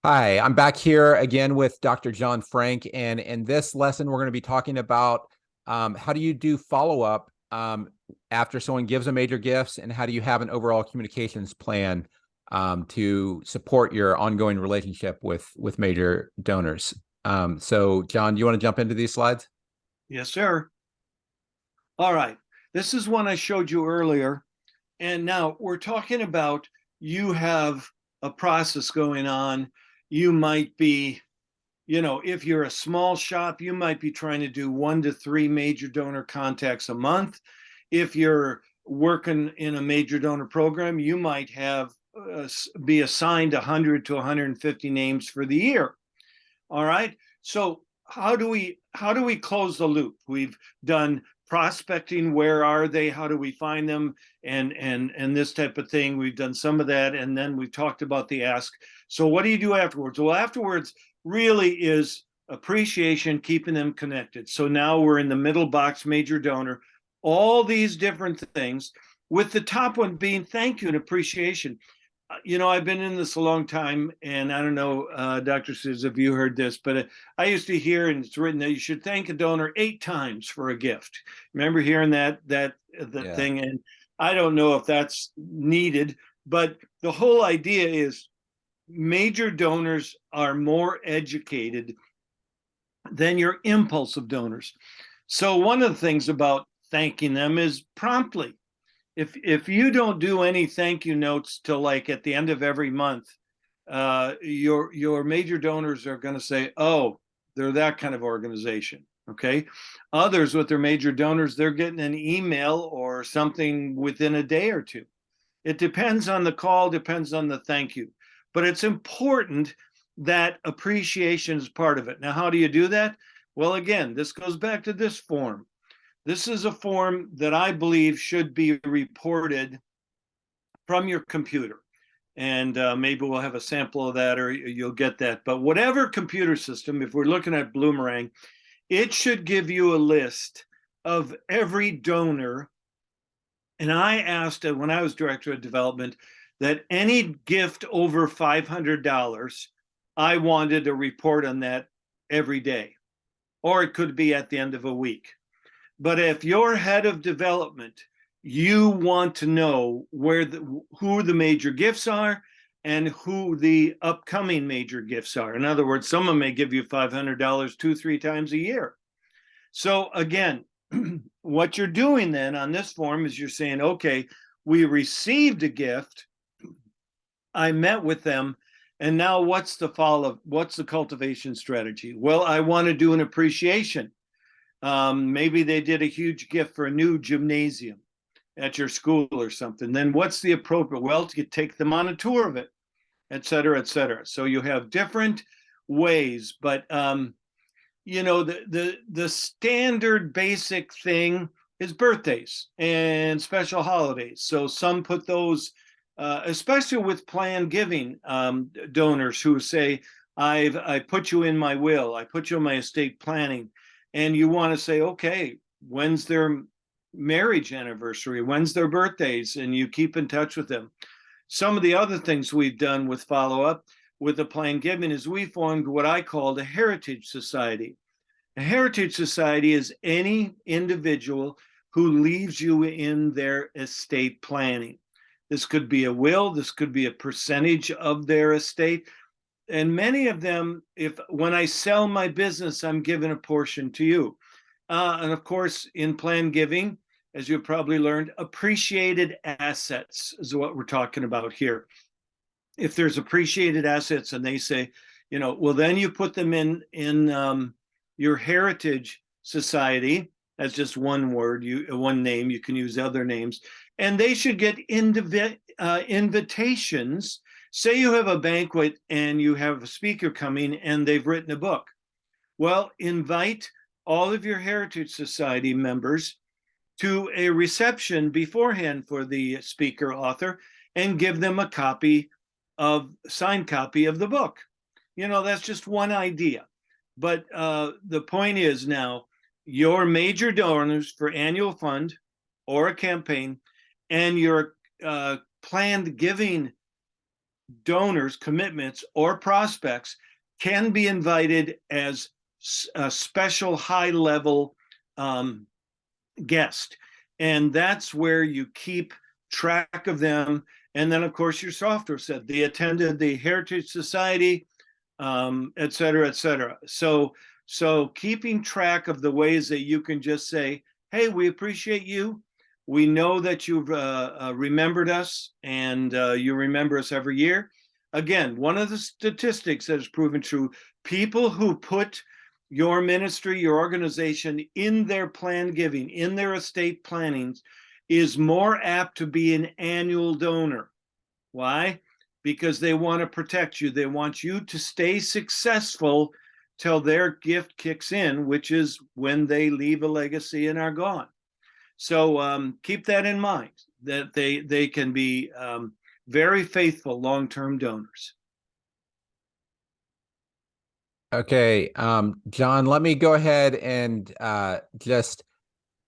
Hi, I'm back here again with Dr. John Frank, and in this lesson, we're going to be talking about how do you do follow-up after someone gives a major gifts, and how do you have an overall communications plan to support your ongoing relationship with major donors. So, John, do you want to jump into these slides? Yes, sir. All right. This is one I showed you earlier. And now we're talking about you have a process going on. You might be, if you're a small shop, you might be trying to do 1 to 3 major donor contacts a month. If you're working in a major donor program, you might have be assigned 100 to 150 names for the year. All right. So how do we close the loop? We've done prospecting. Where are they? How do we find them? And this type of thing. We've done some of that, and then we talked about the ask. So what do you do afterwards? Well, afterwards really is appreciation, keeping them connected. So now we're in the middle box, major donor, all these different things, with the top one being thank you and appreciation. I've been in this a long time, and I don't know, Dr. Seuss, if you heard this, but I used to hear, and it's written that you should thank a donor 8 times for a gift. Remember hearing that Yeah. thing? And I don't know if that's needed, but the whole idea is major donors are more educated than your impulsive donors. So one of the things about thanking them is promptly. If you don't do any thank you notes till like at the end of every month, your major donors are going to say, "Oh, they're that kind of organization." Okay. Others with their major donors, they're getting an email or something within a day or two. It depends on the call, depends on the thank you, but it's important that appreciation is part of it. Now, how do you do that? Well, again, this goes back to this form. This is a form that I believe should be reported from your computer. And maybe we'll have a sample of that, or you'll get that. But whatever computer system, if we're looking at Bloomerang, it should give you a list of every donor. And I asked when I was director of development that any gift over $500, I wanted a report on that every day, or it could be at the end of a week. But if you're head of development, you want to know who the major gifts are and who the upcoming major gifts are. In other words, someone may give you $500 2, 3 times a year. So again, what you're doing then on this form is you're saying, okay, we received a gift, I met with them, and now what's the follow-up? What's the cultivation strategy? Well, I want to do an appreciation. Maybe they did a huge gift for a new gymnasium at your school or something. Then what's the appropriate? Well, to take them on a tour of it, et cetera, et cetera. So you have different ways, but the standard basic thing is birthdays and special holidays. So some put those, especially with planned giving donors who say, I put you in my will, I put you in my estate planning, and you want to say, okay, when's their marriage anniversary? When's their birthdays? And you keep in touch with them. Some of the other things we've done with follow-up with the planned giving is we formed what I call the Heritage Society. A Heritage Society is any individual who leaves you in their estate planning. This could be a will, this could be a percentage of their estate. And many of them, if when I sell my business, I'm giving a portion to you. And of course, in planned giving, as you've probably learned, appreciated assets is what we're talking about here. If there's appreciated assets and they say, well, then you put them in your Heritage Society. That's just one word, one name. You can use other names, and they should get invitations. Say you have a banquet and you have a speaker coming and they've written a book. Well, invite all of your Heritage Society members to a reception beforehand for the speaker author and give them a signed copy of the book. That's just one idea. But the point is now, your major donors for annual fund or a campaign and your planned giving donors, commitments, or prospects can be invited as a special high-level guest. And that's where you keep track of them. And then, of course, your software said they attended the Heritage Society, et cetera, et cetera. So keeping track of the ways that you can just say, hey, we appreciate you. We know that you've remembered us, and you remember us every year. Again, one of the statistics that has proven true, people who put your ministry, your organization in their plan giving, in their estate plannings, is more apt to be an annual donor. Why? Because they want to protect you. They want you to stay successful till their gift kicks in, which is when they leave a legacy and are gone. So keep that in mind, that they can be very faithful long-term donors. Okay, John, let me go ahead and just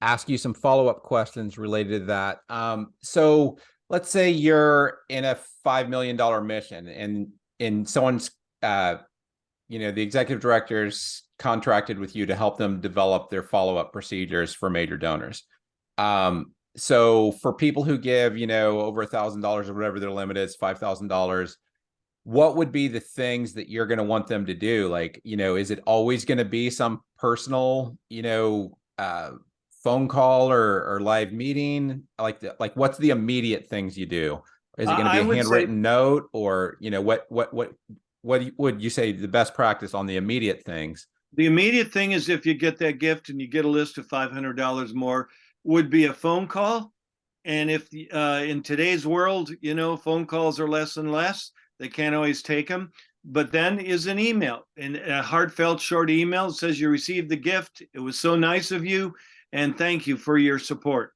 ask you some follow-up questions related to that. So let's say you're in a $5 million mission, and someone's, the executive director's contracted with you to help them develop their follow-up procedures for major donors. So for people who give, over $1,000 or whatever their limit is, $5,000, what would be the things that you're going to want them to do? Like, is it always going to be some personal, phone call or live meeting? Like what's the immediate things you do? Is it going to be a handwritten note, or, what would you say the best practice on the immediate things? The immediate thing is, if you get that gift and you get a list of $500 more, would be a phone call. And if in today's world, phone calls are less and less, they can't always take them. But then is an email, and a heartfelt short email that says you received the gift. It was so nice of you, and thank you for your support.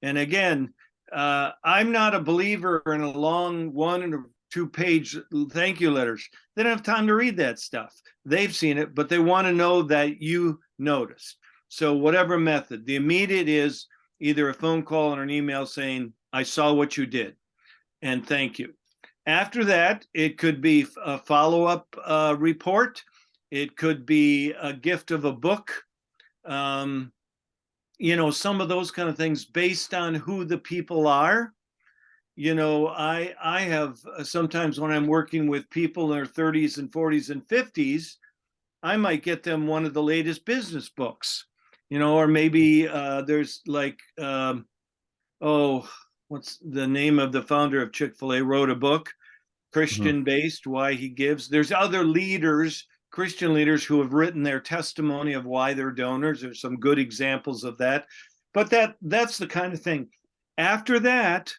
And again, I'm not a believer in a long 1 or 2 page thank you letters. They don't have time to read that stuff. They've seen it, but they want to know that you noticed. So whatever method, the immediate is either a phone call or an email saying, I saw what you did, and thank you. After that, it could be a follow-up report. It could be a gift of a book. Some of those kind of things based on who the people are. I have sometimes, when I'm working with people in their 30s and 40s and 50s, I might get them one of the latest business books, or maybe there's like, what's the name of the founder of Chick-fil-A wrote a book, Christian-based, Why He Gives. There's other leaders, Christian leaders, who have written their testimony of why they're donors. There's some good examples of that. But that's the kind of thing. After that,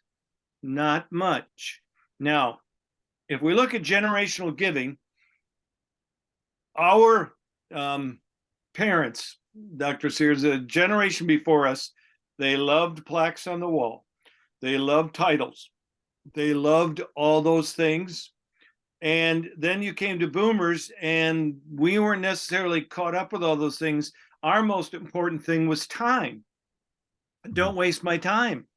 not much. Now, if we look at generational giving, our parents, Dr. Sears, a generation before us, they loved plaques on the wall. They loved titles. They loved all those things. And then you came to boomers, and we weren't necessarily caught up with all those things. Our most important thing was time. Don't waste my time.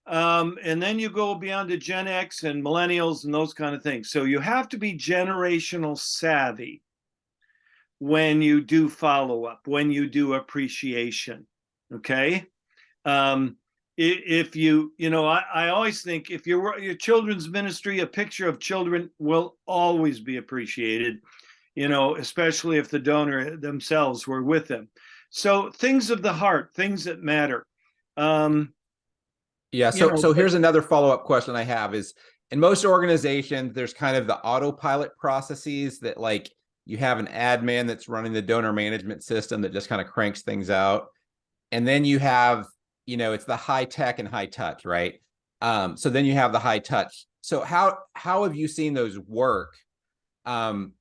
And then you go beyond to Gen X and millennials and those kind of things. So you have to be generational savvy when you do follow-up, when you do appreciation, okay? If I always think, if your children's ministry, a picture of children will always be appreciated, especially if the donor themselves were with them. So things of the heart, things that matter. Yeah. So here's another follow-up question I have is, in most organizations, there's kind of the autopilot processes that, like, you have an admin that's running the donor management system that just kind of cranks things out. And then you have, it's the high tech and high touch, right? So then you have the high touch. So how have you seen those work? And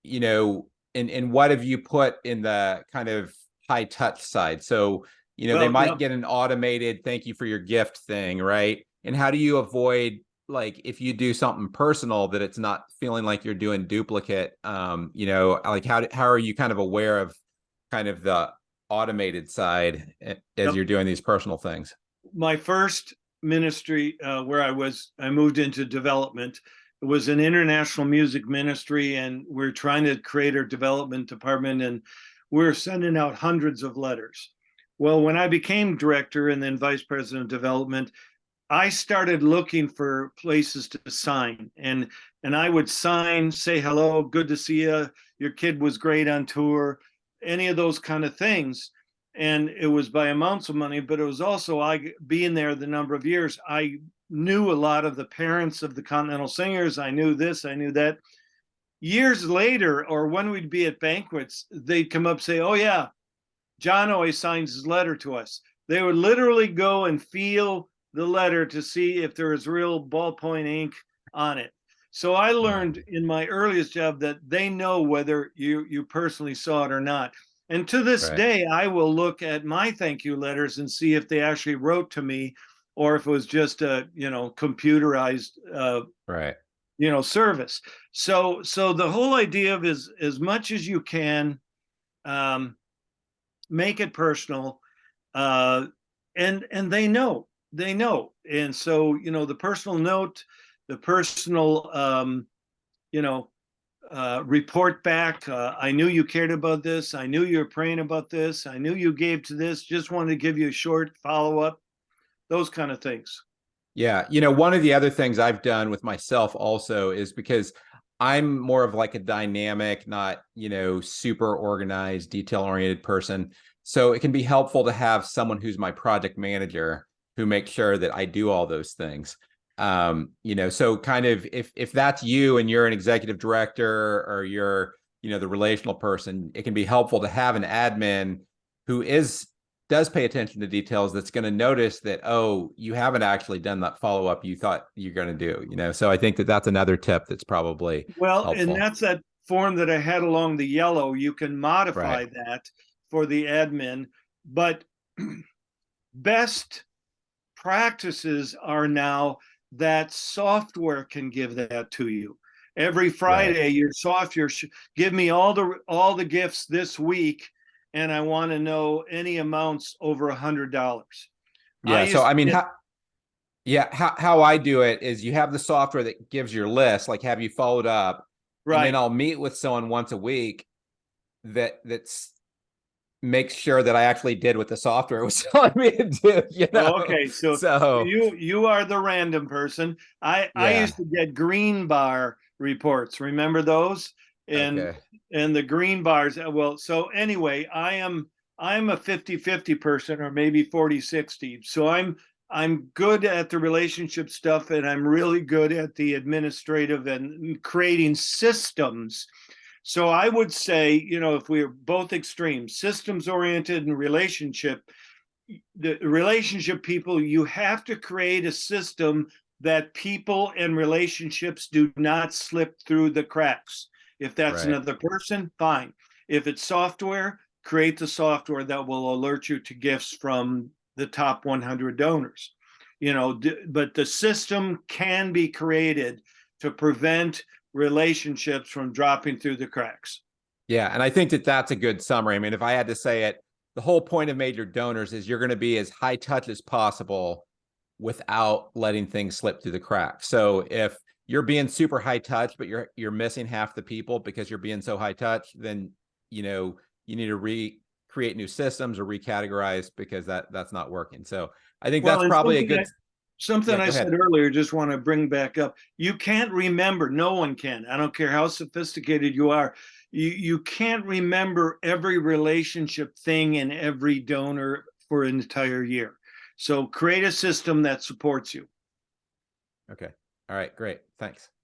what have you put in the kind of high touch side? So, they might get an automated thank you for your gift thing, right? And how do you avoid, like, if you do something personal, that it's not feeling like you're doing duplicate? Like how are you kind of aware of kind of the automated side as you're doing these personal things? My first ministry where I moved into development, It was an international music ministry, and we're trying to create our development department, and we're sending out hundreds of letters. Well, when I became director and then vice president of development, I started looking for places to sign, and I would sign, say hello, good to see you, your kid was great on tour, any of those kind of things. And it was by amounts of money, but it was also, I being there the number of years, I knew a lot of the parents of the Continental Singers. I knew this, I knew that. Years later, or when we'd be at banquets, they'd come up and say, oh yeah, John always signs his letter to us. They would literally go and feel the letter to see if there was real ballpoint ink on it. So I learned in my earliest job that they know whether you personally saw it or not. And to this Right. day, I will look at my thank you letters and see if they actually wrote to me, or if it was just a computerized Right. service. So the whole idea of is as much as you can, make it personal, and they know, and so the personal note, the personal report back. I knew you cared about this. I knew you were praying about this. I knew you gave to this. Just wanted to give you a short follow up. Those kind of things. Yeah. One of the other things I've done with myself also is because I'm more of like a dynamic, not, super organized, detail-oriented person. So it can be helpful to have someone who's my project manager who makes sure that I do all those things. So kind of if that's you and you're an executive director, or you're, the relational person, it can be helpful to have an admin who does pay attention to details, that's going to notice that, oh, you haven't actually done that follow-up you thought you're going to do. So I think that that's another tip that's probably Well, and helpful. that's that form that I had along the yellow. You can modify Right. that for the admin, but best practices are now that software can give that to you. Every Right. Friday, your software give me all the gifts this week, and I want to know any amounts over $100. I Yeah. So, used I to mean, get how I do it is you have the software that gives your list, like have you followed up, and then right. I'll meet with someone once a week that's makes sure that I actually did what the software was telling me to do. Okay, so So you are the random person. I yeah. used to get green bar reports. Remember those? And Okay. the green bars. Well, so anyway, I'm a 50-50 person, or maybe 40-60. So I'm good at the relationship stuff, and I'm really good at the administrative and creating systems. So I would say, if we're both extremes, systems oriented and the relationship people, you have to create a system that people and relationships do not slip through the cracks. If that's Right. another person, fine. If it's software, create the software that will alert you to gifts from the top 100 donors. But the system can be created to prevent relationships from dropping through the cracks. Yeah. And I think that that's a good summary. I mean, if I had to say it, the whole point of major donors is you're going to be as high touch as possible without letting things slip through the cracks. So if you're being super high touch, but you're missing half the people because you're being so high touch, then you need to recreate new systems or recategorize, because that's not working. So I think Well, that's and probably a good. something Yeah, I go said ahead. earlier, just want to bring back up. You can't remember, no one can. I don't care how sophisticated you are. You can't remember every relationship thing in every donor for an entire year. So create a system that supports you. Okay. All right, great. Thanks.